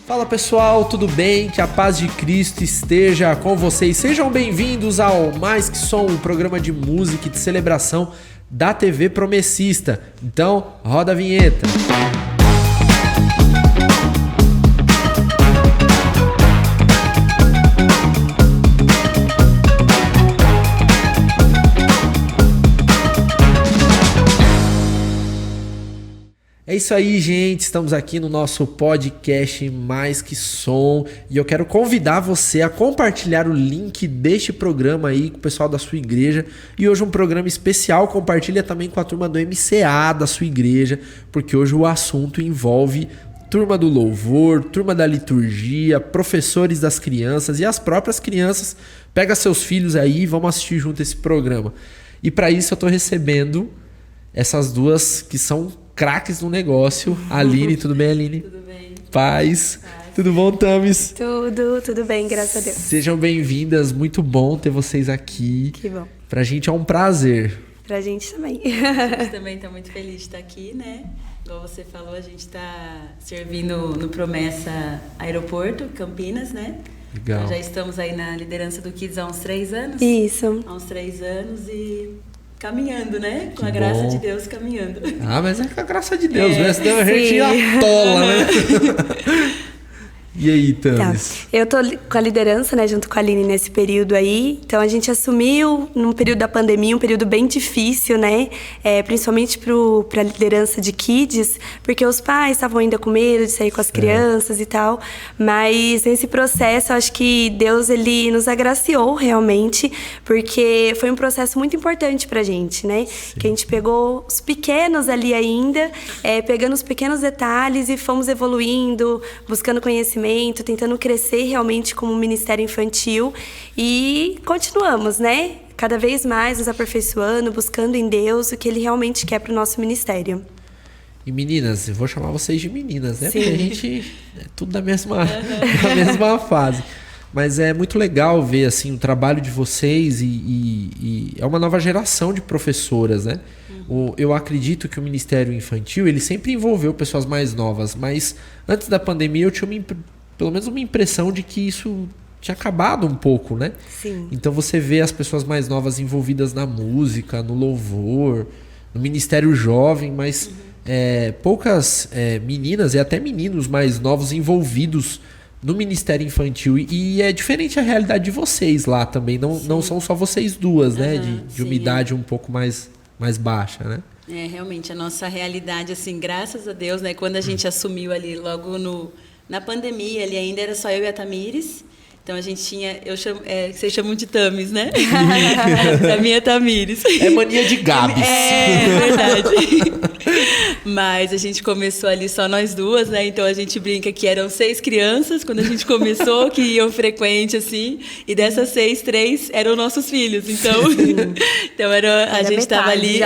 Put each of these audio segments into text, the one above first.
Fala pessoal, tudo bem? Que a paz de Cristo esteja com vocês. Sejam bem-vindos ao Mais Que Som, um programa de música e de celebração da TV Promessista. Então, roda a vinheta. É isso aí, gente, estamos aqui no nosso podcast Mais Que Som e eu quero convidar você a compartilhar o link deste programa aí com o pessoal da sua igreja. E hoje um programa especial, compartilha também com a turma do MCA da sua igreja, porque hoje o assunto envolve turma do louvor, turma da liturgia, professores das crianças e as próprias crianças. Pega seus filhos aí e vamos assistir junto esse programa. E para isso eu estou recebendo essas duas que são craques no negócio. Aline, tudo bem, Aline? Tudo bem. Paz. Tudo bom, Tamis? Tudo bem, graças a Deus. Sejam bem-vindas, muito bom ter vocês aqui. Que bom. Pra gente é um prazer. Pra gente também. A gente também está muito feliz de estar aqui, né? Igual você falou, a gente está servindo no Promessa Aeroporto, Campinas, né? Legal. Então já estamos aí na liderança do Kids há uns 3 anos. Isso. Há uns 3 anos e caminhando, né? Com Que a graça bom. de Deus, caminhando. Ah, mas é com a graça de Deus, né? Senão a sim. gente atola, né? E aí, Tamis? Tá. Eu tô com a liderança, né, junto com a Aline nesse período aí. Então a gente assumiu num período da pandemia, um período bem difícil, né? Principalmente pra liderança de kids, porque os pais estavam ainda com medo de sair com as crianças e tal. Mas nesse processo, eu acho que Deus, ele nos agraciou realmente, porque foi um processo muito importante pra gente, né? Sim. Que a gente pegou os pequenos ali ainda, pegando os pequenos detalhes e fomos evoluindo, buscando conhecimento, tentando crescer realmente como ministério infantil e continuamos, né? Cada vez mais nos aperfeiçoando, buscando em Deus o que Ele realmente quer para o nosso ministério. E meninas, eu vou chamar vocês de meninas, né? Sim. Porque a gente é tudo da mesma fase. Mas é muito legal ver assim, o trabalho de vocês e é uma nova geração de professoras, né? Eu acredito que o Ministério Infantil, ele sempre envolveu pessoas mais novas, mas antes da pandemia eu tinha pelo menos uma impressão de que isso tinha acabado um pouco, né? Sim. Então você vê as pessoas mais novas envolvidas na música, no louvor, no Ministério Jovem, mas poucas meninas e até meninos mais novos envolvidos no Ministério Infantil. E é diferente a realidade de vocês lá também. Não são só vocês duas, né? De uma idade um pouco mais baixa, né? Realmente, a nossa realidade, assim, graças a Deus, né? Quando a gente assumiu ali, logo na pandemia, ali ainda era só eu e a Tamires. Então a gente tinha, vocês chamam de Tamis, né? A minha é Tamires. É mania de Gabs. É verdade. Mas a gente começou ali só nós duas, né? Então a gente brinca que eram 6 crianças quando a gente começou, que iam frequente, assim. E dessas 6, 3 eram nossos filhos. Então a gente estava ali.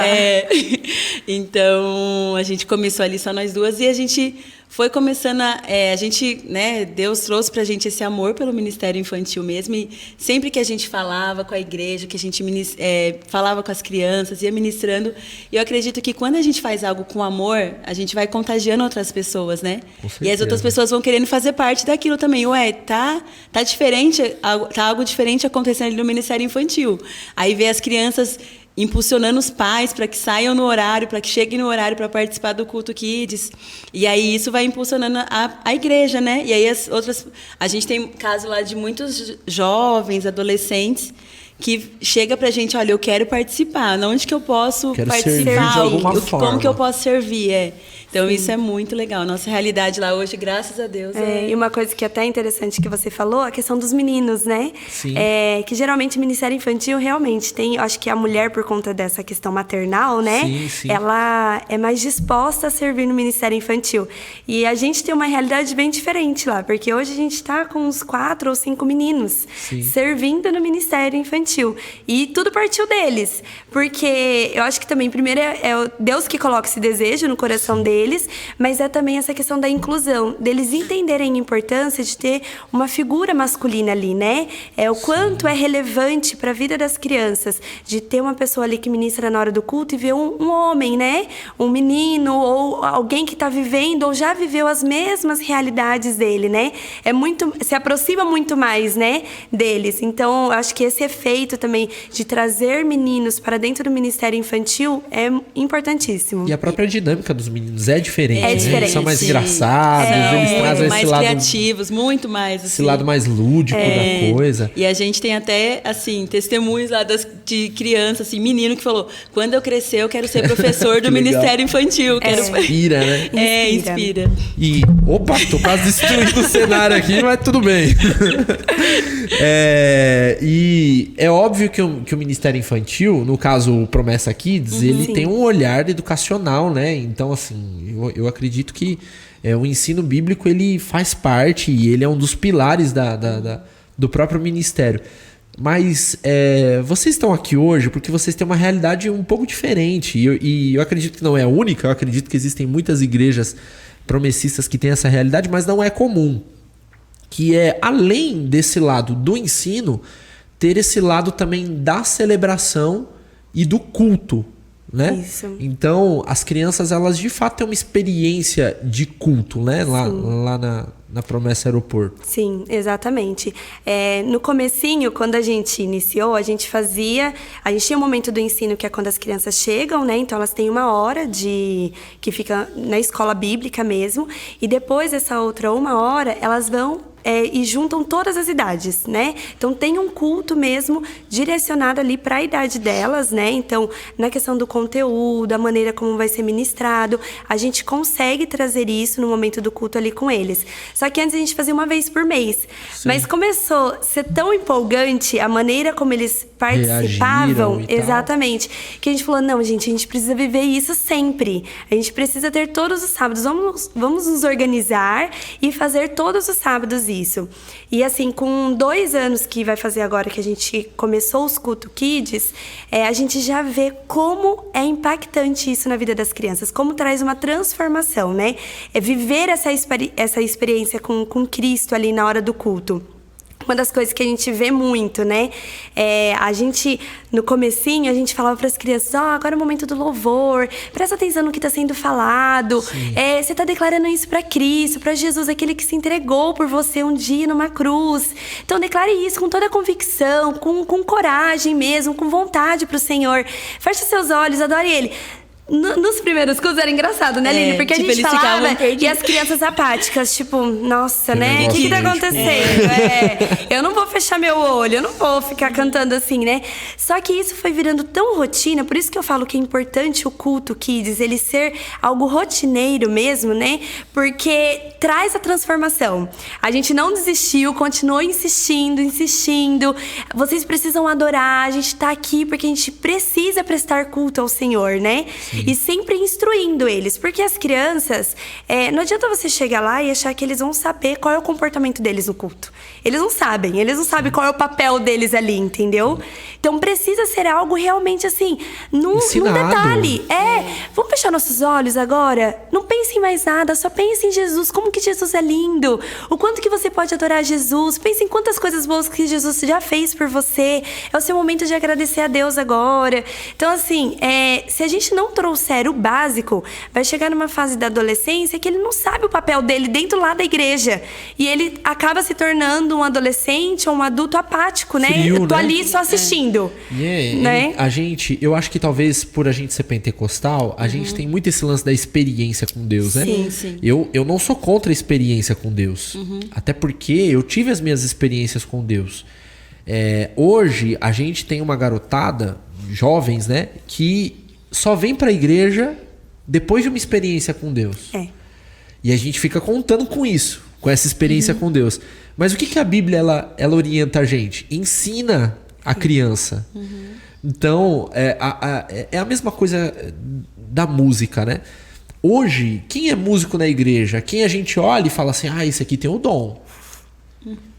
Então a gente começou ali só nós duas e a gente foi começando a gente, né, Deus trouxe pra gente esse amor pelo Ministério Infantil mesmo, e sempre que a gente falava com a igreja, que a gente falava com as crianças, ia ministrando, e eu acredito que quando a gente faz algo com amor, a gente vai contagiando outras pessoas, né? E as outras pessoas vão querendo fazer parte daquilo também. Tá diferente, tá algo diferente acontecendo ali no Ministério Infantil. Aí vê as crianças impulsionando os pais para que saiam no horário, para que cheguem no horário para participar do culto Kids. E aí isso vai impulsionando a igreja, né? E aí a gente tem caso lá de muitos jovens, adolescentes, que chega pra gente, olha, eu quero participar, onde que eu posso participar, como que eu posso servir, Então, isso é muito legal. Nossa realidade lá hoje, graças a Deus. E uma coisa que é até interessante que você falou, a questão dos meninos, né? Sim. Que geralmente o Ministério Infantil realmente tem, acho que a mulher, por conta dessa questão maternal, né? Sim. Ela é mais disposta a servir no Ministério Infantil. E a gente tem uma realidade bem diferente lá, porque hoje a gente está com uns 4 ou 5 meninos servindo no Ministério Infantil. E tudo partiu deles. Porque eu acho que também, primeiro, é Deus que coloca esse desejo no coração deles. deles, mas é também essa questão da inclusão, deles entenderem a importância de ter uma figura masculina ali, né? O quanto é relevante para a vida das crianças de ter uma pessoa ali que ministra na hora do culto e ver um homem, né? Um menino ou alguém que está vivendo ou já viveu as mesmas realidades dele, né? Se aproxima muito mais, né, deles. Então, acho que esse efeito também de trazer meninos para dentro do ministério infantil é importantíssimo. E a própria dinâmica dos meninos é diferente, né? diferente. Eles são mais engraçados, eles trazem mais esse lado criativos, muito mais. Assim. Esse lado mais lúdico da coisa. E a gente tem até, assim, testemunhos lá de crianças, assim, menino que falou: quando eu crescer, eu quero ser professor do Ministério Infantil. Inspira, né? Inspira. E, opa, tô quase destruindo o cenário aqui, mas tudo bem. E é óbvio que o Ministério Infantil, no caso o Promessa Kids, ele tem um olhar educacional, né? Então, assim, eu acredito que o ensino bíblico, ele faz parte e ele é um dos pilares do próprio ministério. Mas vocês estão aqui hoje porque vocês têm uma realidade um pouco diferente. E eu acredito que não é a única, eu acredito que existem muitas igrejas promessistas que têm essa realidade, mas não é comum. Que é, além desse lado do ensino, ter esse lado também da celebração e do culto, né? Isso. Então, as crianças, elas de fato têm uma experiência de culto, né? Lá na Promessa Aeroporto. Sim, exatamente. No comecinho, quando a gente iniciou, a gente tinha um momento do ensino que é quando as crianças chegam, né? Então, elas têm uma hora que fica na escola bíblica mesmo. E depois dessa outra uma hora, elas vão e juntam todas as idades, né? Então tem um culto mesmo direcionado ali para a idade delas, né? Então, na questão do conteúdo, da maneira como vai ser ministrado, a gente consegue trazer isso no momento do culto ali com eles. Só que antes a gente fazia uma vez por mês. Sim. Mas começou a ser tão empolgante a maneira como eles participavam, exatamente, que a gente falou: não, gente, a gente precisa viver isso sempre. A gente precisa ter todos os sábados. Vamos nos organizar e fazer todos os sábados isso. E assim, com 2 anos que vai fazer agora que a gente começou os Culto Kids, a gente já vê como é impactante isso na vida das crianças, como traz uma transformação, né? Viver essa experiência com Cristo ali na hora do culto. Uma das coisas que a gente vê muito, né? A gente, no comecinho, a gente falava para as crianças: agora é o momento do louvor, presta atenção no que está sendo falado. Você está declarando isso para Cristo, para Jesus, aquele que se entregou por você um dia numa cruz. Então, declare isso com toda a convicção, com coragem mesmo, com vontade para o Senhor. Feche seus olhos, adore Ele. Nos primeiros cursos era engraçado, né, Aline? Porque a gente falava e as crianças apáticas, tipo, nossa, né? O que tá acontecendo? Eu não vou fechar meu olho, eu não vou ficar cantando assim, né? Só que isso foi virando tão rotina, por isso que eu falo que é importante o culto Kids, ele ser algo rotineiro mesmo, né? Porque traz a transformação. A gente não desistiu, continuou insistindo. Vocês precisam adorar, a gente tá aqui porque a gente precisa prestar culto ao Senhor, né? E sempre instruindo eles, porque as crianças, não adianta você chegar lá e achar que eles vão saber qual é o comportamento deles no culto. Eles não sabem qual é o papel deles ali, entendeu? Então precisa ser algo realmente assim, num detalhe. Vamos fechar nossos olhos agora? Não pense em mais nada, só pense em Jesus, como que Jesus é lindo, o quanto que você pode adorar Jesus, pense em quantas coisas boas que Jesus já fez por você, é o seu momento de agradecer a Deus agora. Então assim, se a gente não trouxer o básico, vai chegar numa fase da adolescência que ele não sabe o papel dele dentro lá da igreja. E ele acaba se tornando um adolescente ou um adulto apático, né? Frio, eu tô ali só assistindo. Né? Eu acho que talvez por a gente ser pentecostal, a gente tem muito esse lance da experiência com Deus, né? Sim. Eu não sou contra a experiência com Deus. Até porque eu tive as minhas experiências com Deus. Hoje, a gente tem uma garotada, jovens, né? Que só vem pra igreja depois de uma experiência com Deus. E a gente fica contando com isso, com essa experiência com Deus. Mas o que a Bíblia ela orienta a gente? Ensina a criança. Então, é a mesma coisa da música, né? Hoje, quem é músico na igreja? Quem a gente olha e fala assim: esse aqui tem o dom.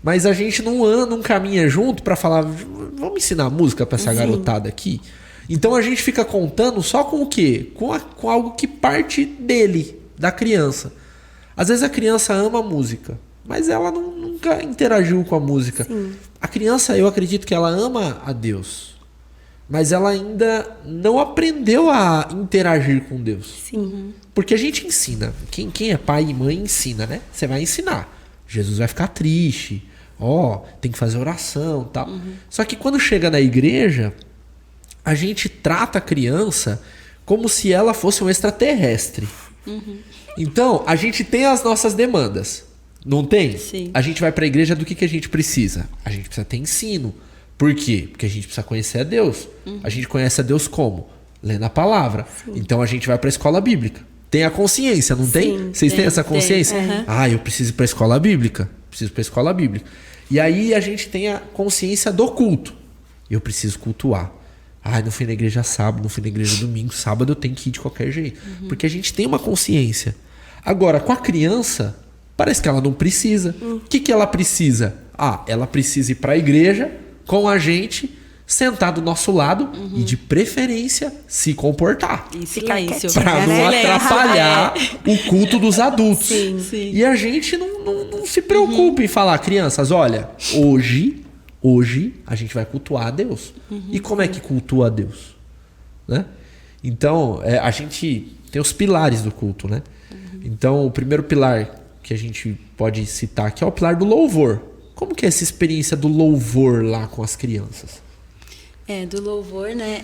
Mas a gente não caminha junto pra falar: vamos ensinar música pra essa garotada aqui? Então a gente fica contando só com o quê? Com algo que parte dele. da criança. Às vezes a criança ama a música, mas ela nunca interagiu com a música. Sim. A criança, eu acredito que ela ama a Deus, mas ela ainda não aprendeu a interagir com Deus. Sim. Porque a gente ensina. Quem é pai e mãe ensina, né? Você vai ensinar. Jesus vai ficar triste. Tem que fazer oração, tal. Só que quando chega na igreja, a gente trata a criança como se ela fosse um extraterrestre. Então, a gente tem as nossas demandas. Não tem? Sim. A gente vai pra igreja do que a gente precisa? A gente precisa ter ensino. Por quê? Porque a gente precisa conhecer a Deus. A gente conhece a Deus como? Lendo a palavra. Então a gente vai pra escola bíblica. Tem a consciência, não tem? Vocês têm essa consciência? Eu preciso ir pra escola bíblica. Preciso ir pra escola bíblica. E aí a gente tem a consciência do culto. Eu preciso cultuar. Não fui na igreja sábado, não fui na igreja domingo. Sábado eu tenho que ir de qualquer jeito. Porque a gente tem uma consciência. Agora, com a criança, parece que ela não precisa. O que ela precisa? Ela precisa ir pra igreja com a gente, sentar do nosso lado e, de preferência, se comportar. Em silêncio. Pra não atrapalhar o culto dos adultos. Sim. E a gente não se preocupa em falar, crianças, olha, hoje a gente vai cultuar a Deus. E como é que cultua a Deus? Né? Então, a gente tem os pilares do culto, né? Então, o primeiro pilar que a gente pode citar aqui é o pilar do louvor. Como que é essa experiência do louvor lá com as crianças? Do louvor, né?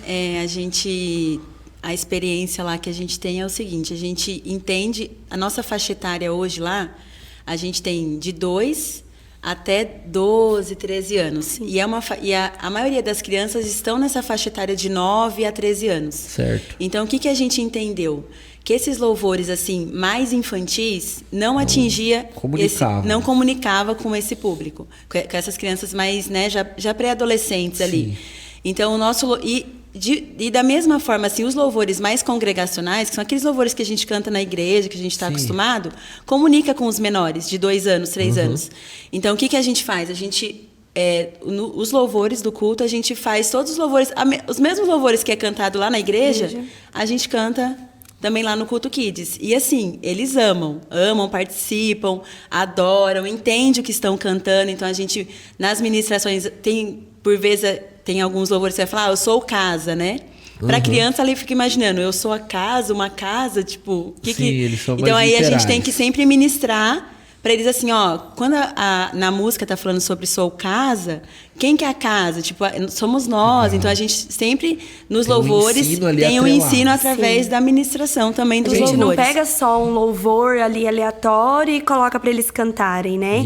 A experiência lá que a gente tem é o seguinte: a gente entende, a nossa faixa etária hoje lá, a gente tem de 2 até 12, 13 anos. E, a maioria das crianças estão nessa faixa etária de 9 a 13 anos. Certo. Então, o que a gente entendeu? Que esses louvores assim mais infantis não comunicava com esse público, com essas crianças mais, né, já pré-adolescentes ali. Então, o nosso e da mesma forma, assim, os louvores mais congregacionais, que são aqueles louvores que a gente canta na igreja, que a gente está acostumado, comunica com os menores de 2 anos, 3 anos. Então, o que a gente faz? A gente os louvores do culto, a gente faz todos os louvores, os mesmos louvores que é cantado lá na igreja, a gente canta também lá no Culto Kids. E assim, eles amam, participam, adoram, entendem o que estão cantando. Então a gente, nas ministrações, por vezes, tem alguns louvores que você vai falar, eu sou casa, né? Para criança, ela fica imaginando, eu sou a casa, uma casa, tipo... Eles são mais então aí literais. A gente tem que sempre ministrar para eles assim, quando na música tá falando sobre sou casa, quem que é a casa? Tipo, somos nós. Então a gente sempre nos louvores tem um ensino através da ministração também dos louvores. A gente não pega só um louvor ali aleatório e coloca para eles cantarem, né?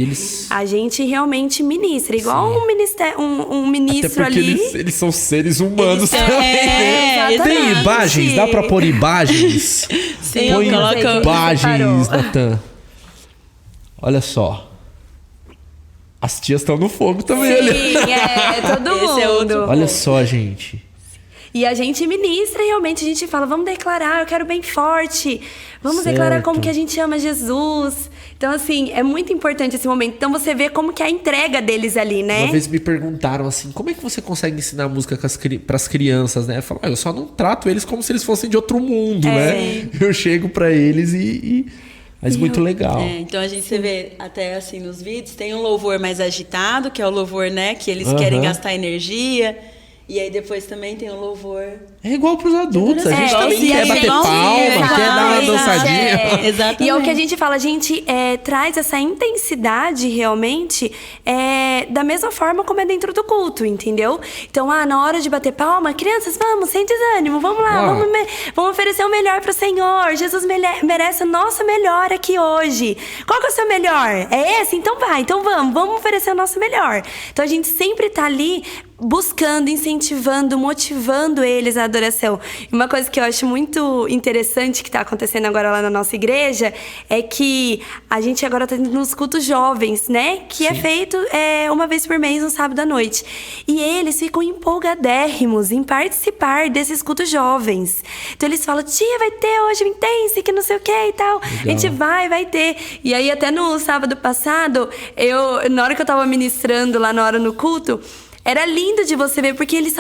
A gente realmente ministra, igual um ministro até porque ali. Eles são seres humanos também. Tem imagens? Dá para pôr imagens? Sim, põe coloca imagens, Natan. Olha só. As tias estão no fogo também. Sim, todo mundo. Olha só, gente. E a gente ministra e realmente a gente fala, vamos declarar, eu quero bem forte. Vamos declarar como que a gente ama Jesus. Então, assim, é muito importante esse momento. Então, você vê como que é a entrega deles ali, né? Uma vez me perguntaram assim, como é que você consegue ensinar música para as crianças, né? Eu falo, eu só não trato eles como se eles fossem de outro mundo, né? Eu chego para eles mas muito legal. Então você vê até assim nos vídeos, tem um louvor mais agitado, que é o louvor, né, que eles querem gastar energia. E aí depois também tem um louvor... É igual pros adultos, a gente também quer bater palma, quer dar uma dançadinha. Exatamente. E é o que a gente fala, a gente traz essa intensidade realmente da mesma forma como é dentro do culto, entendeu? Então, na hora de bater palma, crianças, vamos, sem desânimo, vamos lá, vamos oferecer o melhor pro Senhor. Jesus merece o nosso melhor aqui hoje. Qual que é o seu melhor? É esse? Então vai, então vamos oferecer o nosso melhor. Então, a gente sempre tá ali buscando, incentivando, motivando eles à adoração. E uma coisa que eu acho muito interessante que está acontecendo agora lá na nossa igreja é que a gente agora está nos cultos jovens, né? Que é feito uma vez por mês, no sábado à noite. E eles ficam empolgadérrimos em participar desses cultos jovens. Então eles falam, tia, vai ter hoje o Intense, que não sei o que e tal. Legal. A gente vai ter. E aí até no sábado passado, na hora que eu estava ministrando lá na hora no culto, Era lindo de você ver, porque eles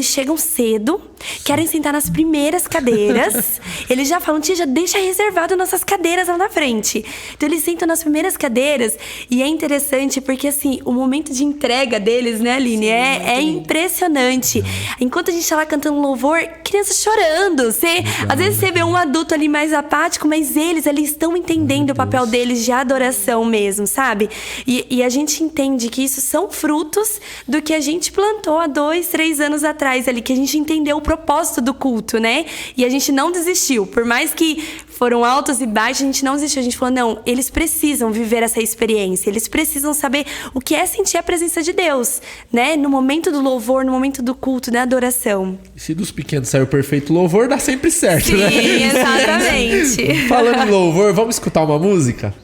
chegam cedo, querem sentar nas primeiras cadeiras. Eles já falam, tia, já deixa reservado nossas cadeiras lá na frente. Então eles sentam nas primeiras cadeiras. E é interessante porque, assim, o momento de entrega deles, né, Aline? É impressionante. Enquanto a gente tá lá cantando louvor, crianças chorando. Às vezes você vê um adulto ali mais apático, mas eles ali estão entendendo o papel deles de adoração mesmo, sabe? E a gente entende que isso são frutos do que a gente plantou há 2, 3 anos atrás ali, que a gente entendeu o propósito do culto, né? E a gente não desistiu. Por mais que foram altos e baixos, a gente não desistiu. A gente falou, não, eles precisam viver essa experiência. Eles precisam saber o que é sentir a presença de Deus, né? No momento do louvor, no momento do culto, da adoração. Se dos pequenos saiu perfeito louvor, dá sempre certo, sim, né? Sim, exatamente. Falando em louvor, vamos escutar uma música?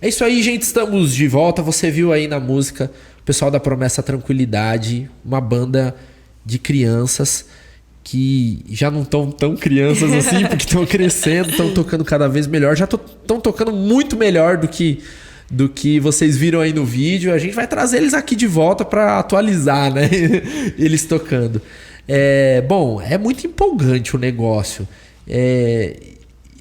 É isso aí, gente, estamos de volta. Você viu aí na música o pessoal da Promessa Tranquilidade, uma banda de crianças que já não estão tão crianças assim, porque estão crescendo, estão tocando cada vez melhor, já estão tocando muito melhor do que vocês viram aí no vídeo. A gente vai trazer eles aqui de volta para atualizar, né? Eles tocando. Bom, é muito empolgante o negócio.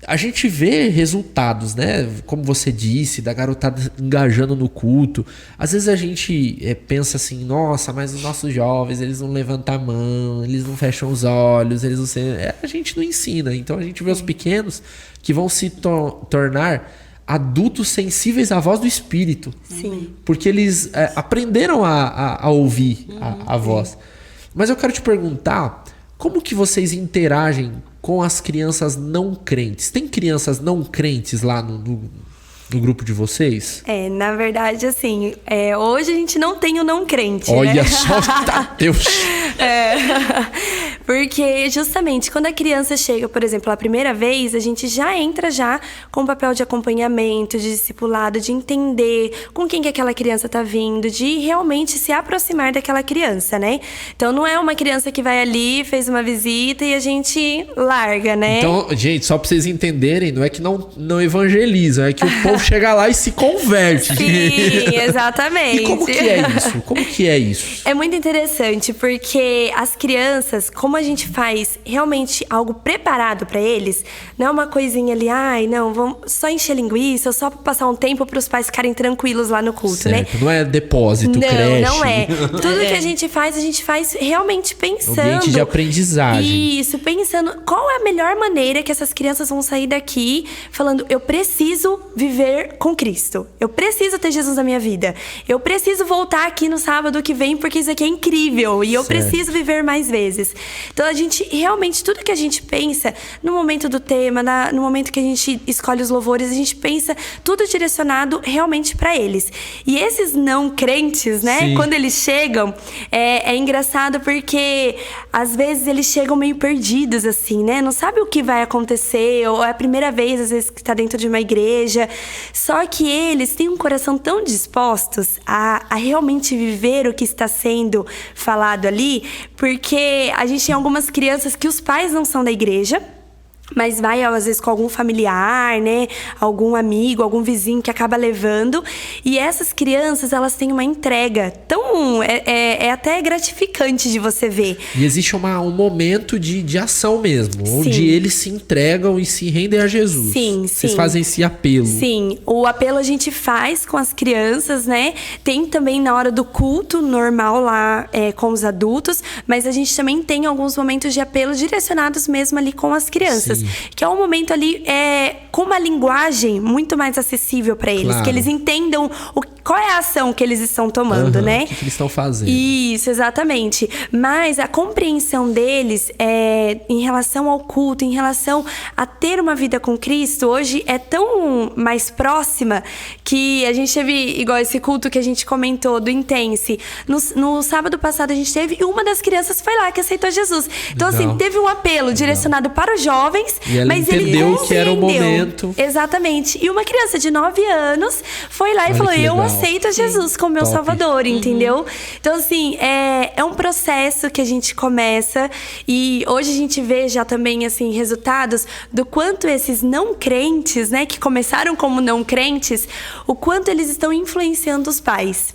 a gente vê resultados, né? Como você disse, da garotada engajando no culto. Às vezes a gente pensa assim, nossa, mas os nossos jovens, eles não levantam a mão, eles não fecham os olhos, eles não sei... a gente não ensina. Então a gente vê os pequenos que vão se tornar adultos sensíveis à voz do Espírito. Sim. Porque eles aprenderam a ouvir a voz. Mas eu quero te perguntar, como que vocês interagem com as crianças não crentes? Tem crianças não crentes lá no grupo de vocês? Na verdade, assim, hoje a gente não tem o não crente, Olha né? só, Deus! Porque justamente quando a criança chega, por exemplo, a primeira vez, a gente já entra já com o papel de acompanhamento, de discipulado, de entender com quem que aquela criança tá vindo, de realmente se aproximar daquela criança, né? Então não é uma criança que vai ali, fez uma visita e a gente larga, né? Então, gente, só pra vocês entenderem, não é que não evangelizam, é que o povo chega lá e se converte. Sim, exatamente. E como que é isso? Como que é isso? É muito interessante, porque as crianças, como a gente faz realmente algo preparado para eles, não é uma coisinha ali, vamos só encher linguiça, só para passar um tempo para os pais ficarem tranquilos lá no culto, certo. né? Não é depósito, creche. Não é. Tudo que a gente faz realmente pensando... Ambiente de aprendizagem. Isso, pensando qual é a melhor maneira que essas crianças vão sair daqui falando, eu preciso viver com Cristo. Eu preciso ter Jesus na minha vida. Eu preciso voltar aqui no sábado que vem, porque isso aqui é incrível. E eu preciso viver mais vezes. Então, a gente, realmente, tudo que a gente pensa, no momento do tema, no momento que a gente escolhe os louvores, a gente pensa tudo direcionado realmente para eles. E esses não crentes, né? Sim. Quando eles chegam, é engraçado porque, às vezes, eles chegam meio perdidos, assim, né? Não sabe o que vai acontecer, ou é a primeira vez, às vezes, que tá dentro de uma igreja. Só que eles têm um coração tão dispostos a realmente viver o que está sendo falado ali, porque a gente tem algumas crianças que os pais não são da igreja, mas vai, às vezes, com algum familiar, né? Algum amigo, algum vizinho que acaba levando. E essas crianças, elas têm uma entrega tão... É até gratificante de você ver. E existe um momento de ação mesmo, Sim. onde eles se entregam e se rendem a Jesus. Sim, Vocês sim. fazem esse apelo. Sim, o apelo a gente faz com as crianças, né? Tem também na hora do culto normal lá com os adultos, mas a gente também tem alguns momentos de apelo direcionados mesmo ali com as crianças. Sim. Que é um momento ali com uma linguagem muito mais acessível para eles, claro. Que eles entendam qual é a ação que eles estão tomando, né? O que eles estão fazendo. Isso, exatamente. Mas a compreensão deles em relação ao culto, em relação a ter uma vida com Cristo, hoje é tão mais próxima que a gente teve, igual esse culto que a gente comentou, do Intense. No sábado passado a gente teve, e uma das crianças foi lá que aceitou Jesus. Então, Legal. assim, teve um apelo direcionado para os jovens, e ela mas ele entendeu que era o momento. Exatamente. E uma criança de 9 anos foi lá e falou, eu aceito Jesus como meu Salvador, entendeu? Então, assim, é um processo que a gente começa, e hoje a gente vê já também, assim, resultados do quanto esses não crentes, né, que começaram como não crentes, o quanto eles estão influenciando os pais.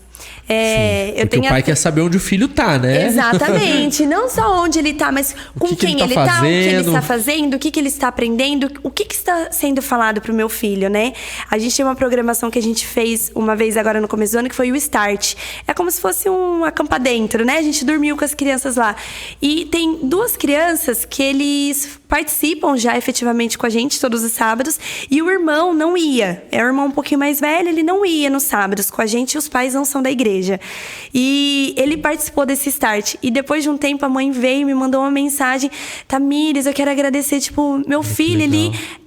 Porque o pai quer saber onde o filho tá, né? Exatamente. Não só onde ele tá, mas com quem ele tá, o que ele está fazendo, o que ele está aprendendo, o que está sendo falado pro meu filho, né? A gente tem uma programação que a gente fez uma vez agora no começo do ano, que foi o Start. É como se fosse um acampa dentro, né? A gente dormiu com as crianças lá. E tem 2 crianças que eles participam já efetivamente com a gente todos os sábados, e o irmão não ia. É o irmão um pouquinho mais velho, ele não ia nos sábados com a gente, e os pais não são da igreja. E ele participou desse Start. E depois de um tempo, a mãe veio e me mandou uma mensagem: Tamires, eu quero agradecer, tipo, meu filho,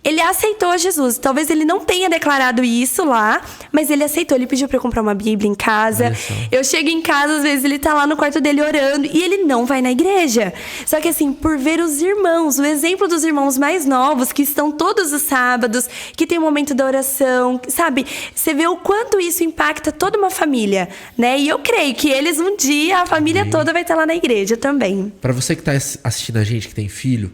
ele aceitou Jesus. Talvez ele não tenha declarado isso lá, mas ele aceitou. Ele pediu pra eu comprar uma Bíblia em casa. Eu chego em casa, às vezes ele tá lá no quarto dele orando, e ele não vai na igreja. Só que, assim, por ver os irmãos, o exemplo dos irmãos mais novos, que estão todos os sábados, que tem o momento da oração, sabe? Você vê o quanto isso impacta toda uma família, né? E eu creio que eles, um dia, a família toda vai estar lá na igreja também. Para você que tá assistindo a gente, que tem filho,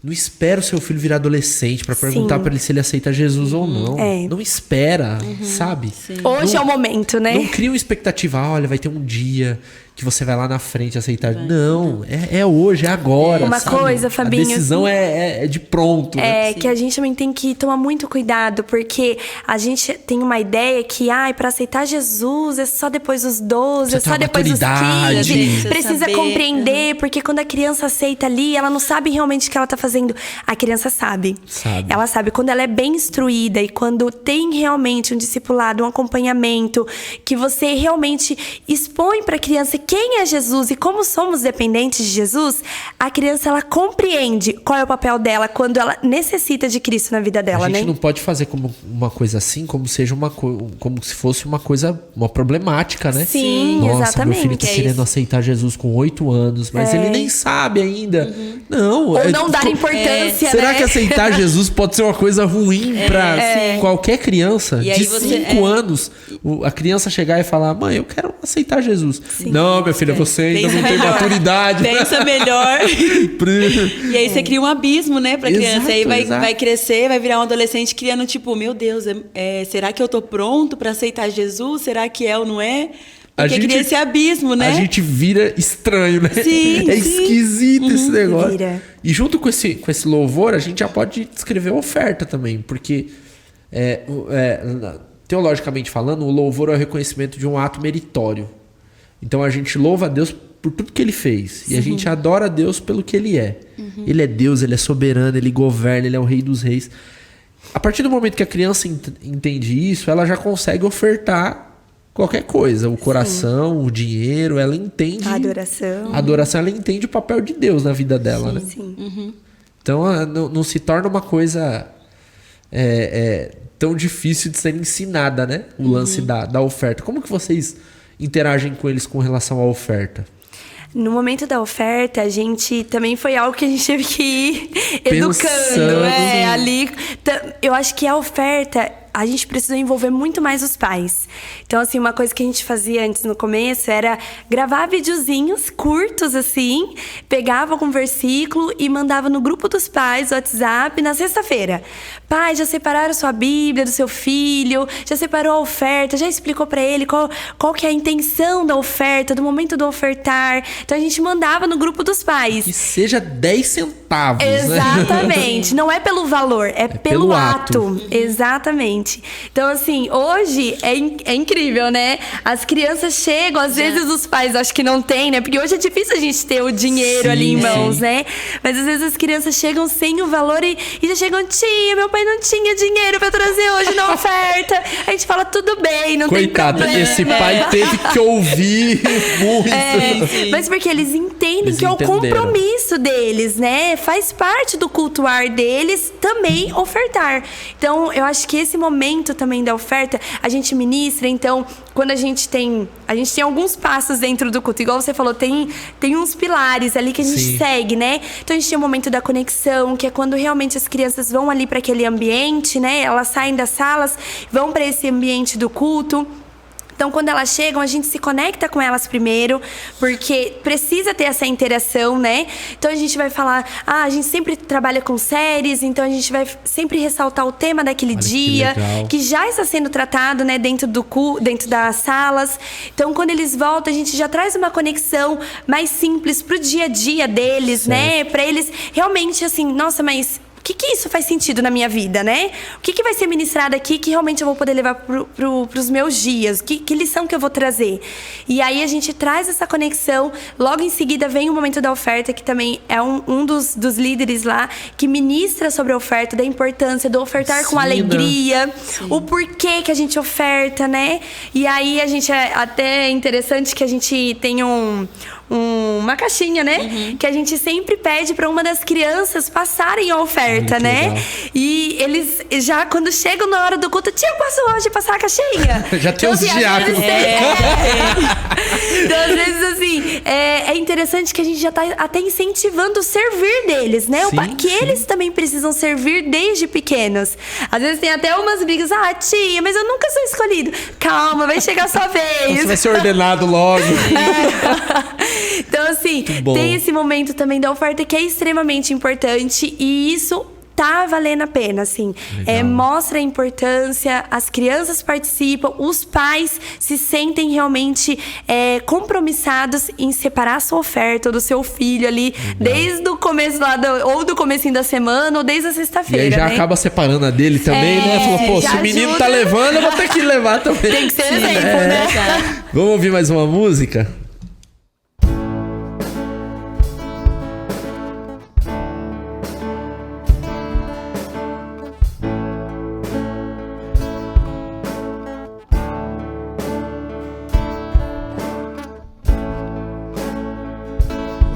Não espera o seu filho virar adolescente pra perguntar pra ele se ele aceita Jesus ou não. Não espera, sabe? Sim. Hoje é o momento, né? Não cria uma expectativa, olha, vai ter um dia que você vai lá na frente aceitar. Não, é hoje, é agora. Uma sabe? coisa, Fabinho. A decisão é de pronto. É, que a gente também tem que tomar muito cuidado, porque a gente tem uma ideia que, pra aceitar Jesus é só depois dos 12, é só depois dos 15. Precisa compreender, porque quando a criança aceita ali, ela não sabe realmente o que ela tá fazendo. A criança sabe. Ela sabe. Quando ela é bem instruída e quando tem realmente um discipulado, um acompanhamento, que você realmente expõe pra criança quem é Jesus e como somos dependentes de Jesus, a criança, ela compreende qual é o papel dela quando ela necessita de Cristo na vida dela, né? A gente não pode fazer como uma coisa assim, como se fosse uma coisa, uma problemática, né? Sim, nossa, exatamente. Meu filho tá querendo aceitar Jesus com 8 anos, mas ele nem sabe ainda. Não. Ou não dar importância, Será que aceitar Jesus pode ser uma coisa ruim pra qualquer criança de 5 anos? A criança chegar e falar, mãe, eu quero aceitar Jesus. Sim. Não, minha filha, você ainda não tem maturidade. Pensa melhor. E aí você cria um abismo, né, pra criança. Aí vai crescer, vai virar um adolescente criando tipo, meu Deus, será que eu tô pronto pra aceitar Jesus? Será que é ou não é? Porque cria esse abismo, né? A gente vira estranho, né? Sim, esquisito esse negócio. Vira. E junto com esse louvor, a gente já pode descrever a oferta também. Porque, teologicamente falando, o louvor é o reconhecimento de um ato meritório. Então a gente louva a Deus por tudo que ele fez. E a gente adora a Deus pelo que ele é. Ele é Deus, ele é soberano, ele governa, ele é o rei dos reis. A partir do momento que a criança entende isso, ela já consegue ofertar qualquer coisa. O coração, o dinheiro, ela entende... A adoração. A adoração, ela entende o papel de Deus na vida dela, né? Sim. Então não se torna uma coisa tão difícil de ser ensinada, né? O lance da oferta. Como que vocês interagem com eles com relação à oferta? No momento da oferta, a gente também foi algo que a gente teve que ir educando. Ali, eu acho que a oferta, a gente precisou envolver muito mais os pais. Então, assim, uma coisa que a gente fazia antes no começo era gravar videozinhos curtos, assim, pegava algum versículo e mandava no grupo dos pais, WhatsApp, na sexta-feira. Pai, já separaram sua Bíblia do seu filho? Já separou a oferta? Já explicou pra ele qual que é a intenção da oferta, do momento do ofertar? Então, a gente mandava no grupo dos pais. Que seja 10 centavos, Exatamente. né? Não é pelo valor, é pelo ato. Exatamente. Então, assim, hoje é incrível, né? As crianças chegam, às vezes os pais acham que não tem, né? Porque hoje é difícil a gente ter o dinheiro ali em mãos, né? Mas às vezes as crianças chegam sem o valor e já chegam, tia, meu pai não tinha dinheiro pra trazer hoje na oferta. A gente fala, tudo bem, não tem problema. Esse pai teve que ouvir muito. Mas porque eles entendem que é o compromisso deles, né? Faz parte do cultuar deles também ofertar. Então, eu acho que esse momento também da oferta, a gente ministra, então, quando a gente tem alguns passos dentro do culto, igual você falou, tem uns pilares ali que a gente segue, né? Então a gente tem o momento da conexão, que é quando realmente as crianças vão ali para aquele ambiente, né? Elas saem das salas, vão para esse ambiente do culto. Então, quando elas chegam, a gente se conecta com elas primeiro, porque precisa ter essa interação, né? Então, a gente vai falar, a gente sempre trabalha com séries, então a gente vai sempre ressaltar o tema daquele dia, que já está sendo tratado, né, dentro das salas. Então, quando eles voltam, a gente já traz uma conexão mais simples pro dia a dia deles, né? Para eles realmente, assim, nossa, mas... O que isso faz sentido na minha vida, né? O que vai ser ministrado aqui que realmente eu vou poder levar pros meus dias? Que lição que eu vou trazer? E aí a gente traz essa conexão. Logo em seguida vem o momento da oferta, que também é um dos líderes lá, que ministra sobre a oferta, da importância do ofertar com alegria, o porquê que a gente oferta, né? E aí a gente é até interessante que a gente tem uma caixinha, né? Que a gente sempre pede para uma das crianças passarem a oferta, né? Legal. E eles já, quando chegam na hora do culto, tia, eu posso hoje passar a caixinha? Já tem os diáconos. Então, às vezes, assim, é interessante que a gente já tá até incentivando o servir deles, né? Que eles também precisam servir desde pequenos. Às vezes tem até umas brigas, tia, mas eu nunca sou escolhido. Calma, vai chegar a sua vez. Você vai ser ordenado logo. Então, assim, tem esse momento também da oferta que é extremamente importante e isso tá valendo a pena, assim. Mostra a importância, as crianças participam, os pais se sentem realmente compromissados em separar a sua oferta do seu filho ali, desde o começo ou do comecinho da semana, ou desde a sexta-feira, E aí já né? acaba separando a dele também, né? Falou, pô, se o menino ajuda. tá levando, eu vou ter que levar também. Tem que ser exemplo, né? Vamos ouvir mais uma música?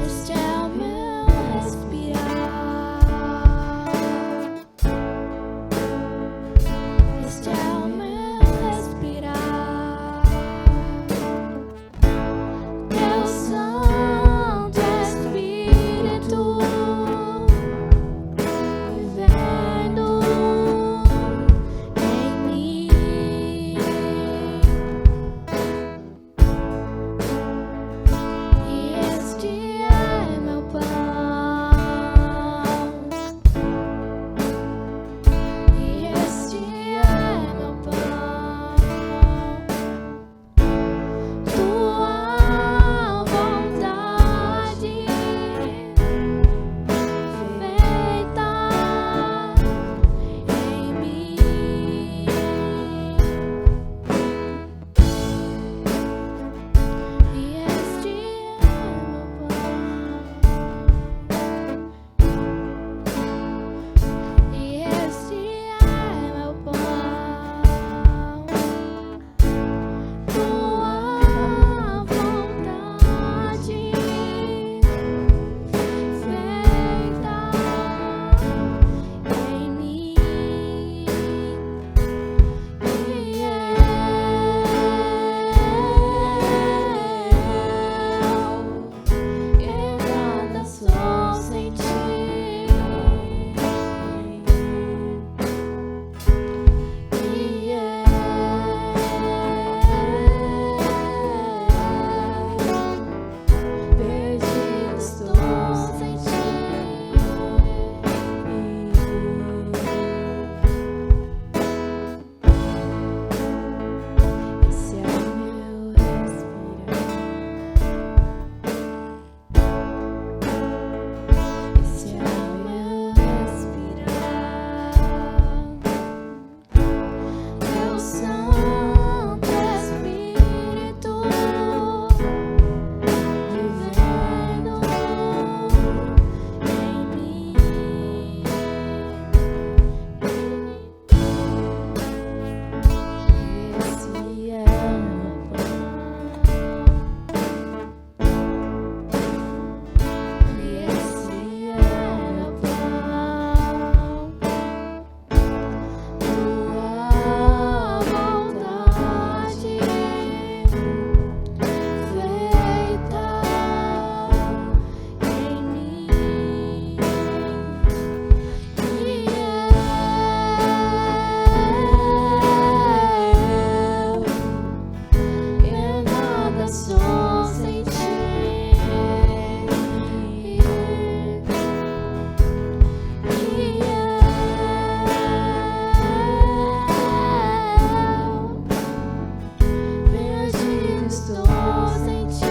Este é o meu respirar. Este é o meu respirar. Teu Santo Espírito vivendo em mim. E este é meu pão. E este é meu pão. Tua vontade feita em mim. E este é meu pão. E este é meu pão. Tua vontade feita em mim. Eu nada sou sem ti. Perdido estou sem ti. Esse é o meu respirar. Esse é o meu respirar. Teu Santo Espírito vivendo em mim. Esse é meu pão. E esse é meu pão. Tua vontade feita em mim. Eu nada sou sem ti. Perdido estou sem ti.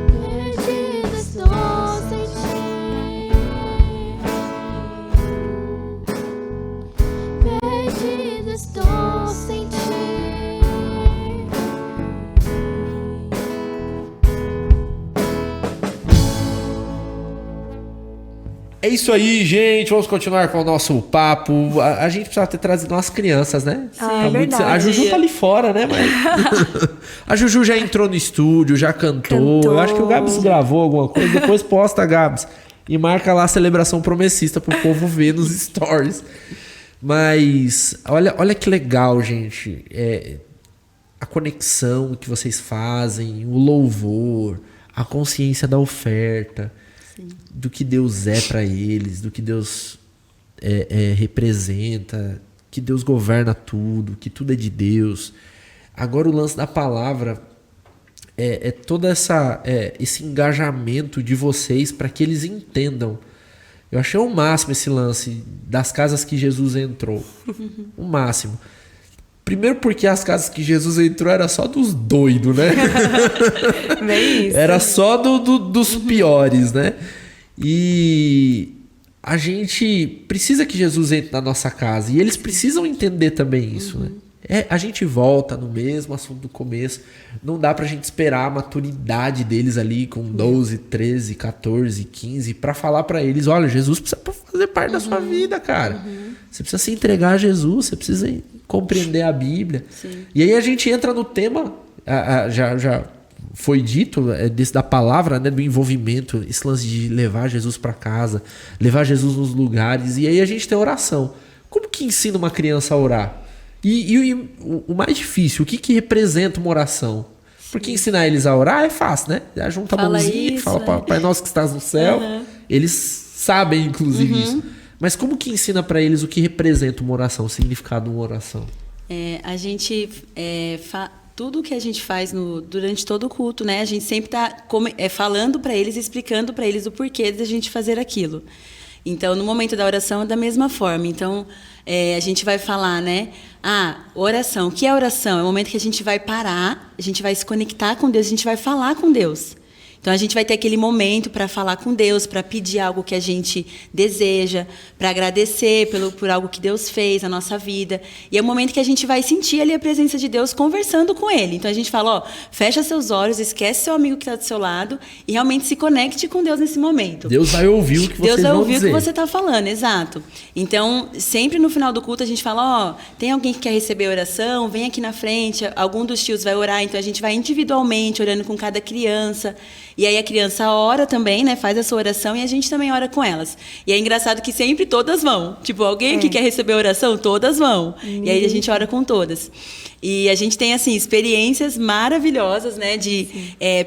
Perdido estou sem ti. Perdido estou sem ti. É isso aí, gente. Vamos continuar com o nosso papo. A gente precisava ter trazido umas crianças, né? Ah, Tá é verdade. A Juju tá ali fora, né? Mas... a Juju já entrou no estúdio, já cantou. Cantou. Eu acho que o Gabs gravou alguma coisa. Depois posta, Gabs. E marca lá a celebração promessista pro povo ver nos stories. Mas olha que legal, gente. A conexão que vocês fazem, o louvor, a consciência da oferta, do que Deus é para eles, do que Deus representa, que Deus governa tudo, que tudo é de Deus. Agora o lance da palavra é todo esse engajamento de vocês para que eles entendam. Eu achei o máximo esse lance das casas que Jesus entrou. O máximo. Primeiro porque as casas que Jesus entrou era só dos doidos, né? Bem isso. Era só dos piores, né? E a gente precisa que Jesus entre na nossa casa. E eles precisam entender também isso, né? A gente volta no mesmo assunto do começo. Não dá pra gente esperar a maturidade deles ali com 12, 13, 14, 15 pra falar pra eles, olha, Jesus precisa fazer parte da sua vida, cara. Você precisa se entregar a Jesus, você precisa compreender a Bíblia. Sim. E aí a gente entra no tema, já foi dito, da palavra, né, do envolvimento, esse lance de levar Jesus pra casa, levar Jesus nos lugares. E aí a gente tem oração. Como que ensina uma criança a orar? E o mais difícil, o que representa uma oração? Porque ensinar eles a orar é fácil, né? Já junta a mãozinha e fala, Pai nosso que estás no céu. Eles sabem, inclusive, isso. Mas como que ensina para eles o que representa uma oração, o significado de uma oração? A gente... tudo que a gente faz durante todo o culto, né? A gente sempre está falando para eles, explicando para eles o porquê de a gente fazer aquilo. Então, no momento da oração é da mesma forma. Então, a gente vai falar, né? Oração. O que é oração? É o momento que a gente vai parar, a gente vai se conectar com Deus, a gente vai falar com Deus. Então, a gente vai ter aquele momento para falar com Deus, para pedir algo que a gente deseja, para agradecer por algo que Deus fez na nossa vida. E é o momento que a gente vai sentir ali a presença de Deus conversando com Ele. Então, a gente fala, fecha seus olhos, esquece seu amigo que está do seu lado e realmente se conecte com Deus nesse momento. Deus vai ouvir o que vocês vão dizer. Deus vai ouvir o que você está falando, exato. Então, sempre no final do culto, a gente fala, tem alguém que quer receber oração? Vem aqui na frente, algum dos tios vai orar. Então, a gente vai individualmente orando com cada criança. E aí a criança ora também, né? Faz a sua oração e a gente também ora com elas. E é engraçado que sempre todas vão. Tipo, alguém que quer receber oração, todas vão. E aí a gente ora com todas. E a gente tem, assim, experiências maravilhosas, né?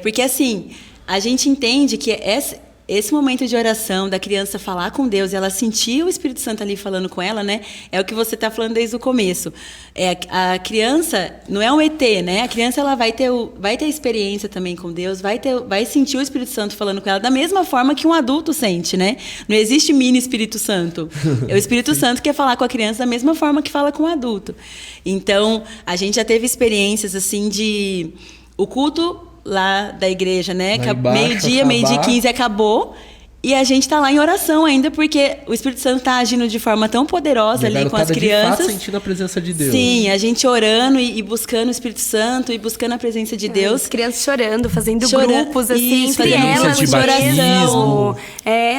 Porque, assim, a gente entende que esse momento de oração, da criança falar com Deus, ela sentir o Espírito Santo ali falando com ela, né? É o que você está falando desde o começo. A criança não é um ET, né? A criança ela vai ter experiência também com Deus, vai sentir o Espírito Santo falando com ela da mesma forma que um adulto sente, né? Não existe mini Espírito Santo. É o Espírito Santo que quer falar com a criança da mesma forma que fala com o adulto. Então, a gente já teve experiências assim o culto lá da igreja, né? Meio-dia e 15 acabou. E a gente está lá em oração ainda, porque o Espírito Santo está agindo de forma tão poderosa ali com as crianças. De fato, sentindo a presença de Deus. Sim, a gente orando e buscando o Espírito Santo e buscando a presença de Deus. As crianças chorando, fazendo grupos, assim, isso, entre elas, de oração.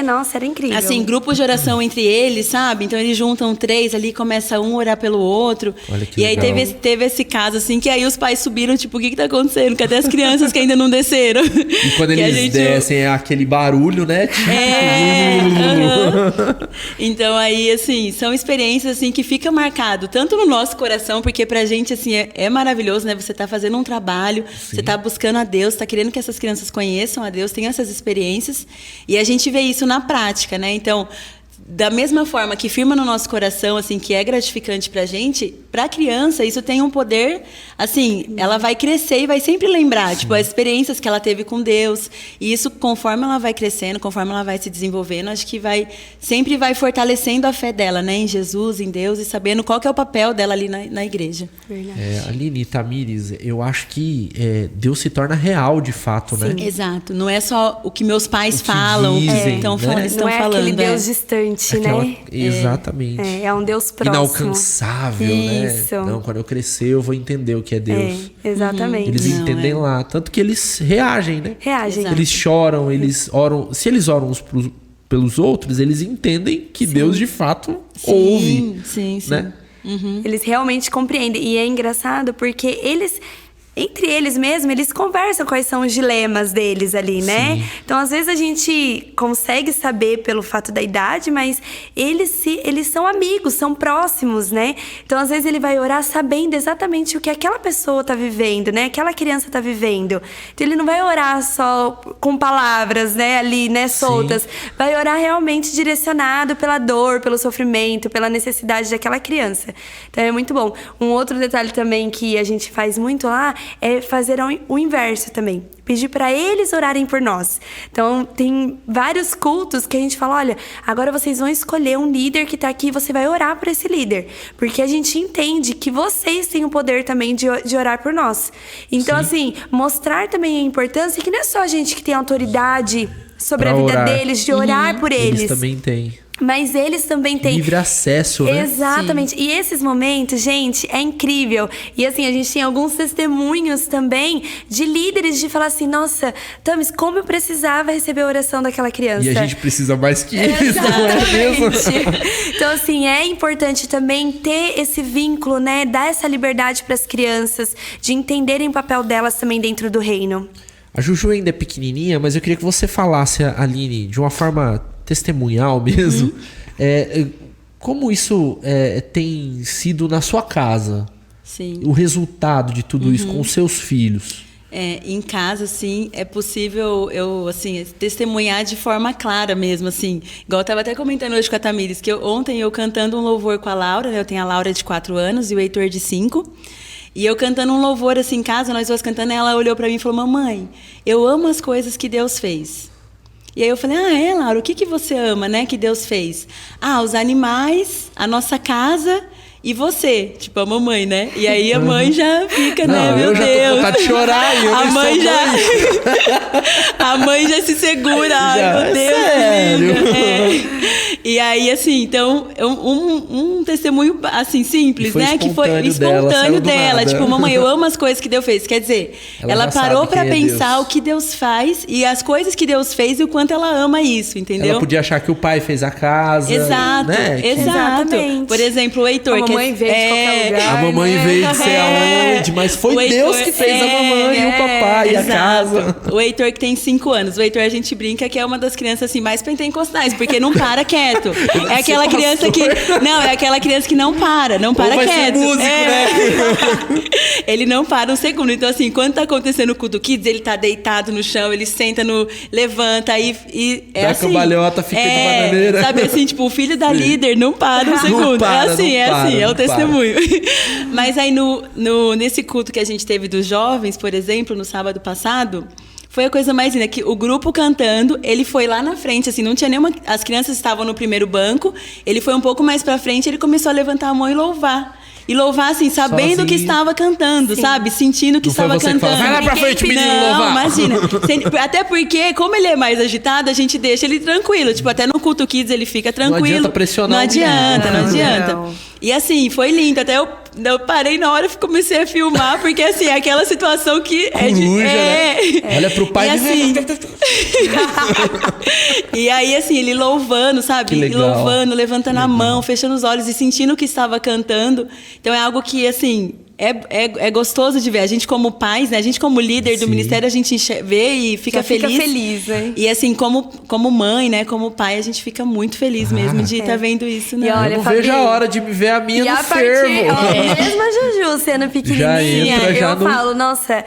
Nossa, era incrível. Assim, grupos de oração entre eles, sabe? Então eles juntam 3 ali, começa um a orar pelo outro. Olha que e aí legal. teve esse caso, assim, que aí os pais subiram, tipo, o que tá acontecendo? Cadê as crianças que ainda não desceram? E quando eles descem, é aquele barulho, né? Então aí, assim, são experiências assim que fica marcado tanto no nosso coração, porque pra gente assim é maravilhoso, né? Você tá fazendo um trabalho, você tá buscando a Deus, tá querendo que essas crianças conheçam a Deus, tenham essas experiências, e a gente vê isso na prática, né? Então, da mesma forma que firma no nosso coração, assim, que é gratificante pra gente, pra criança isso tem um poder, assim, ela vai crescer e vai sempre lembrar, tipo, as experiências que ela teve com Deus, e isso, conforme ela vai crescendo, conforme ela vai se desenvolvendo, acho que sempre vai fortalecendo a fé dela, né, em Jesus, em Deus, e sabendo qual que é o papel dela ali na igreja. Aline, Tamires, eu acho que Deus se torna real de fato, né? Exato, não é só o que meus pais falam, dizem, estão né? Não é falando. aquele Deus distante, né? Exatamente. É um Deus próximo. Inalcançável, Isso. né? Não, quando eu crescer eu vou entender o que é Deus. Exatamente. Eles entendem lá. Tanto que eles reagem, né? Reagem. Exato. Eles choram, eles oram. Se eles oram uns pelos outros, eles entendem que Deus de fato ouve. Sim. Né? Eles realmente compreendem. E é engraçado porque eles entre eles mesmo, eles conversam quais são os dilemas deles ali, né? Sim. Então, às vezes a gente consegue saber pelo fato da idade, mas eles são amigos, são próximos, né? Então, às vezes ele vai orar sabendo exatamente o que aquela pessoa tá vivendo, né? Aquela criança tá vivendo. Então, ele não vai orar só com palavras, né? Ali, né? Soltas. Vai orar realmente direcionado pela dor, pelo sofrimento, pela necessidade daquela criança. Então, é muito bom. Um outro detalhe também que a gente faz muito lá é fazer o inverso também. Pedir para eles orarem por nós. Então, tem vários cultos que a gente fala, olha, agora vocês vão escolher um líder que tá aqui e você vai orar por esse líder. Porque a gente entende que vocês têm o poder também de orar por nós. Então, assim, mostrar também a importância que não é só a gente que tem autoridade sobre Pra a vida orar. deles, de orar por eles. Eles também têm. Mas eles também têm... Livre acesso, né? Exatamente. E esses momentos, gente, é incrível. E assim, a gente tem alguns testemunhos também de líderes de falar assim, nossa, Thames, como eu precisava receber a oração daquela criança. E a gente precisa mais que isso, não é mesmo? Exatamente. Então, assim, é importante também ter esse vínculo, né? Dar essa liberdade para as crianças, de entenderem o papel delas também dentro do reino. A Juju ainda é pequenininha, mas eu queria que você falasse, Aline, de uma forma testemunhal mesmo, como isso tem sido na sua casa? Sim. O resultado de tudo isso com os seus filhos? Em casa, assim, é possível eu, assim, testemunhar de forma clara mesmo, assim. Igual eu estava até comentando hoje com a Tamires, que ontem eu cantando um louvor com a Laura, né? Eu tenho a Laura de 4 anos e o Heitor de 5. E eu cantando um louvor, assim, em casa, nós duas cantando, ela olhou para mim e falou, mamãe, eu amo as coisas que Deus fez. E aí eu falei, Laura, o que você ama, né, que Deus fez? Os animais, a nossa casa e você, tipo a mamãe, né? E aí a mãe já fica, né, meu eu já Deus. tô com vontade de chorar e eu a nem mãe sou já mãe. A mãe já se segura, ai, meu Deus. Sério? E aí, assim, então, um testemunho, assim, simples, foi né? Que foi espontâneo espontâneo dela, dela. saiu do Tipo, nada. mamãe, eu amo as coisas que Deus fez. Quer dizer, Ela ela já parou sabe pra quem é pensar Deus. o que Deus faz e as coisas que Deus fez e o quanto ela ama isso, entendeu? Ela podia achar que o pai fez a casa. Exato, né? exato. Exatamente. Por exemplo, o Heitor. A mamãe veio de qualquer lugar. A mamãe veio de sei aonde, mas foi O Heitor, Deus que fez a mamãe e o papai e a exato. casa. O Heitor que tem 5 anos. O Heitor, a gente brinca que é uma das crianças assim, mais pentecostais, porque não para quieto. É aquela criança que... Não, é aquela criança que não para Ou vai ser quieto. músico, né? Ele não para um segundo. Então, assim, quando tá acontecendo o culto kids, ele tá deitado no chão, ele senta levanta e é Dá assim. cambalhota, fica de bananeira. Sabe assim, tipo, o filho da líder não para um segundo. para, é o não testemunho. Mas aí nesse culto que a gente teve dos jovens, por exemplo, no sábado passado, foi a coisa mais linda, que o grupo cantando, ele foi lá na frente, assim, não tinha nenhuma... As crianças estavam no primeiro banco, ele foi um pouco mais pra frente, ele começou a levantar a mão e louvar. E louvar, assim, sabendo Sozinho. que estava cantando, Sim. sabe? Sentindo que Não foi estava você que cantando. falou, vai lá pra frente, menino, Não, louvar. imagina. Até porque, como ele é mais agitado, a gente deixa ele tranquilo. Tipo, até no culto kids ele fica tranquilo. adianta pressionar Não o menino. adianta, não adianta. Não. E assim, foi lindo. Até eu parei na hora e comecei a filmar, porque assim, é aquela situação que Coruja, né? Olha pro pai e e assim, e aí, assim, ele louvando, sabe? Que legal. Louvando, levantando a mão, fechando os olhos e sentindo que estava cantando. Então é algo que, assim, é gostoso de ver. A gente, como pais, né? A gente, como líder do Sim. ministério, a gente vê e fica Já fica feliz. feliz, né? E assim, como mãe, né? Como pai, a gente fica muito feliz mesmo de estar vendo isso, né? E olha, Eu não Fabi, vejo a hora de me ver a minha E no a fervo. partir, mesmo a Juju sendo pequenininha, entra já eu no- falo, nossa,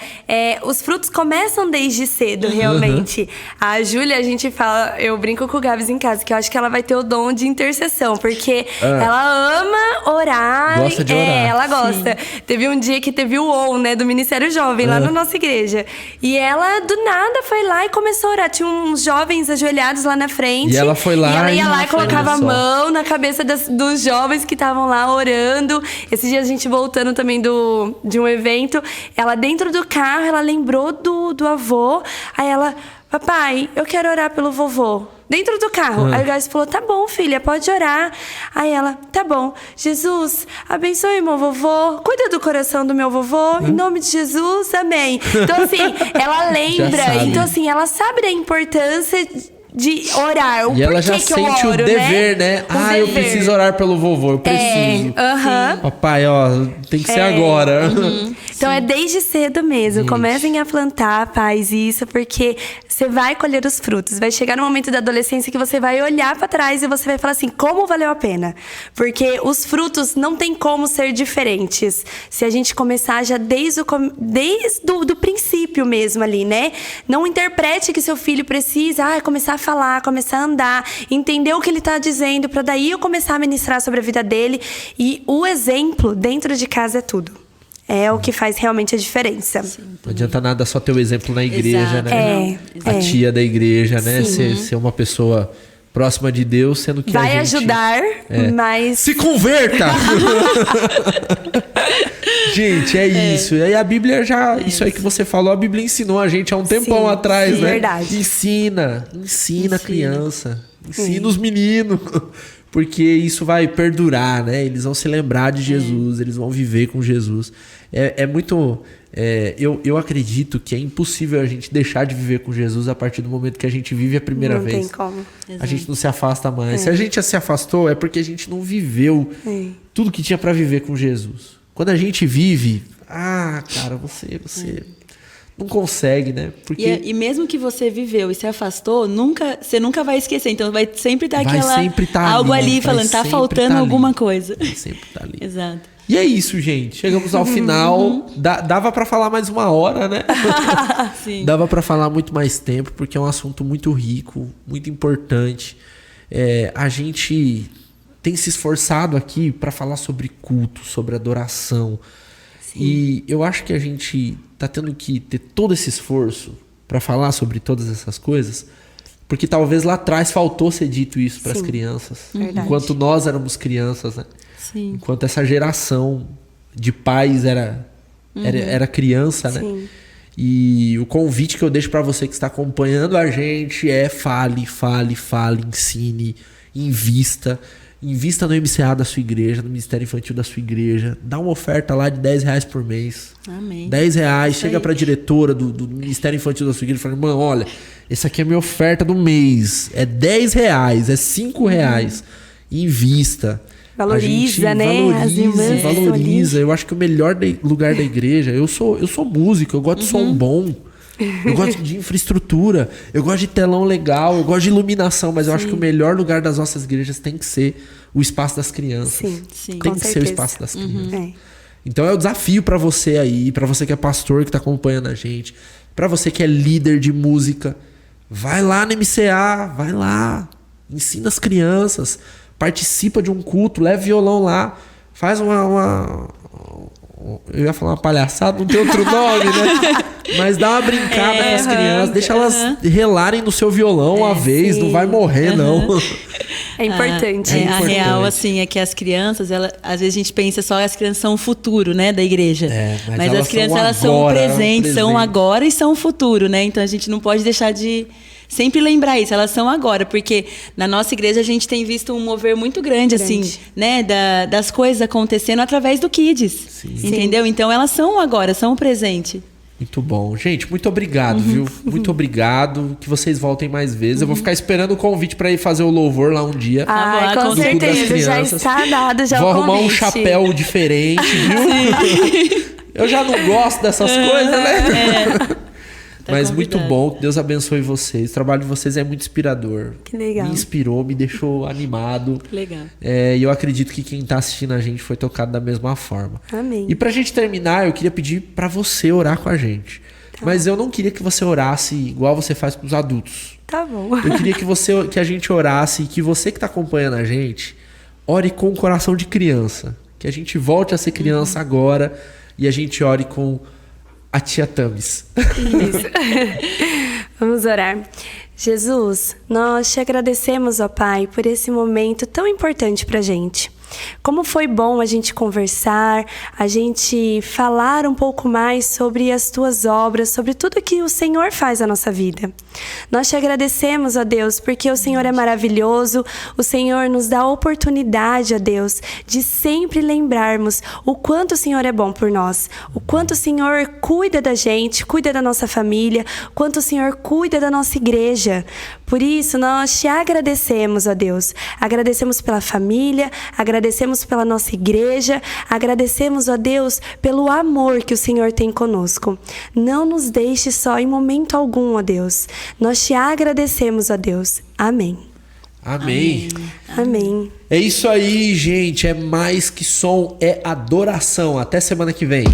os frutos começam desde cedo, realmente. A Júlia, a gente fala, eu brinco com o Gabs em casa, que eu acho que ela vai ter o dom de intercessão, porque ela ama orar. Gosta de orar. Ela gosta. Teve um dia que teve o ON, né, do Ministério Jovem, lá na nossa igreja. E ela, do nada, foi lá e começou a orar. Tinha uns jovens ajoelhados lá na frente. E ela foi lá E ela ia e- lá e colocava a olha só. mão na cabeça dos jovens que estavam lá orando. Esses dias a gente voltando também de um evento, ela dentro do carro, ela lembrou do avô. Aí ela, papai, eu quero orar pelo vovô. Dentro do carro. Aí o Gás falou, tá bom, filha, pode orar. Aí ela, tá bom. Jesus, abençoe meu vovô. Cuida do coração do meu vovô. Em nome de Jesus, amém. Então, assim, ela lembra. sabe. Então, assim, ela sabe da importância de orar. O E ela porquê já que eu sente oro, o dever, né? O Eu dever. preciso orar pelo vovô, eu preciso. Aham. Papai, ó, tem que ser agora. Então, Então é desde cedo mesmo. Gente. Comecem a plantar, faz isso, porque você vai colher os frutos. Vai chegar no momento da adolescência que você vai olhar pra trás e você vai falar assim, como valeu a pena? Porque os frutos não tem como ser diferentes. Se a gente começar já desde do princípio mesmo ali, né? Não interprete que seu filho precisa começar a falar, começar a andar, entender o que ele tá dizendo, pra daí eu começar a ministrar sobre a vida dele. E o exemplo dentro de casa é tudo. É o que faz realmente a diferença. Não adianta nada só ter o exemplo na igreja, Exato. né? A tia da igreja, né? Ser uma pessoa próxima de Deus, sendo que vai a gente... ajudar, mas... Se converta! Gente, isso. E aí a Bíblia já... Isso aí que você falou, a Bíblia ensinou a gente há um tempão atrás, né? Verdade. Ensina a criança. Ensina os meninos. Porque isso vai perdurar, né? Eles vão se lembrar de Jesus, eles vão viver com Jesus. É muito... eu acredito que é impossível a gente deixar de viver com Jesus a partir do momento que a gente vive a primeira vez. Não tem como. A gente não se afasta mais. Se a gente já se afastou, é porque a gente não viveu tudo que tinha para viver com Jesus. Quando a gente vive, cara, você não consegue, né? Porque e mesmo que você viveu e se afastou, você nunca vai esquecer. Então vai sempre estar algo ali falando, tá faltando alguma coisa. Vai sempre estar ali. Exato. E é isso, gente. Chegamos ao final. Dava para falar mais 1 hora, né? Sim. Dava para falar muito mais tempo, porque é um assunto muito rico, muito importante. A gente tem se esforçado aqui para falar sobre culto, sobre adoração. Sim. E eu acho que a gente tá tendo que ter todo esse esforço para falar sobre todas essas coisas, porque talvez lá atrás faltou ser dito isso para as crianças. Verdade. Enquanto nós éramos crianças, né? Sim. Enquanto essa geração de pais era criança, né? Sim. E o convite que eu deixo para você que está acompanhando a gente é fale, ensine, invista no MCA da sua igreja, no Ministério Infantil da sua igreja. Dá uma oferta lá de R$10 por mês. Amém. R$10. Chega para a diretora do Ministério Infantil da sua igreja e fala, irmã, olha, essa aqui é a minha oferta do mês. É R$10, é R$5. Invista. Valoriza, né? Valoriza, As irmãs valoriza. Eu acho que o melhor lugar da igreja... Eu sou músico, eu gosto de som bom. Eu gosto de infraestrutura. Eu gosto de telão legal. Eu gosto de iluminação. Mas eu acho que o melhor lugar das nossas igrejas tem que ser o espaço das crianças. Sim. Tem Com que certeza. ser o espaço das crianças. Então é o desafio pra você aí, pra você que é pastor, que tá acompanhando a gente, pra você que é líder de música. Vai lá no MCA, vai lá. Ensina as crianças. Participa de um culto, leva violão lá, faz uma eu ia falar uma palhaçada, não tem outro nome, né? Mas dá uma brincada com as crianças, deixa elas relarem no seu violão uma vez, não vai morrer, não. É importante. A real, assim, é que as crianças, às vezes a gente pensa só que as crianças são o futuro, né, da igreja. Mas as crianças, elas são o presente, são agora e são o futuro, né? Então a gente não pode deixar de sempre lembrar isso, elas são agora, porque na nossa igreja a gente tem visto um mover muito grande, assim, né, das coisas acontecendo através do Kids, entendeu? Então elas são agora, são o presente. Muito bom. Gente, muito obrigado, viu? Muito obrigado. Que vocês voltem mais vezes. Eu vou ficar esperando o convite para ir fazer o louvor lá um dia. Com certeza, já está dado já vou o convite. Arrumar um chapéu diferente, viu? Eu já não gosto dessas coisas, né? Mas muito bom, que Deus abençoe vocês. O trabalho de vocês é muito inspirador. Que legal. Me inspirou, me deixou animado. Que legal. E eu acredito que quem está assistindo a gente foi tocado da mesma forma. Amém. E pra gente terminar, eu queria pedir para você orar com a gente. Mas eu não queria que você orasse igual você faz com os adultos. Tá bom. Eu queria que a gente orasse e que você que está acompanhando a gente, ore com o coração de criança. Que a gente volte a ser criança agora e a gente ore com a tia Tamis. Isso. Vamos orar. Jesus, nós te agradecemos, ó Pai, por esse momento tão importante pra gente. Como foi bom a gente conversar, a gente falar um pouco mais sobre as tuas obras, sobre tudo que o Senhor faz na nossa vida. Nós te agradecemos, ó Deus, porque o Senhor é maravilhoso, o Senhor nos dá a oportunidade, ó Deus, de sempre lembrarmos o quanto o Senhor é bom por nós, o quanto o Senhor cuida da gente, cuida da nossa família, o quanto o Senhor cuida da nossa igreja. Por isso, nós te agradecemos, ó Deus. Agradecemos pela família, agradecemos agradecemos pela nossa igreja, agradecemos, ó Deus, pelo amor que o Senhor tem conosco. Não nos deixe só em momento algum, ó Deus. Nós te agradecemos, ó Deus. Amém. Amém. Amém. É isso aí, gente. É mais que som, é adoração. Até semana que vem.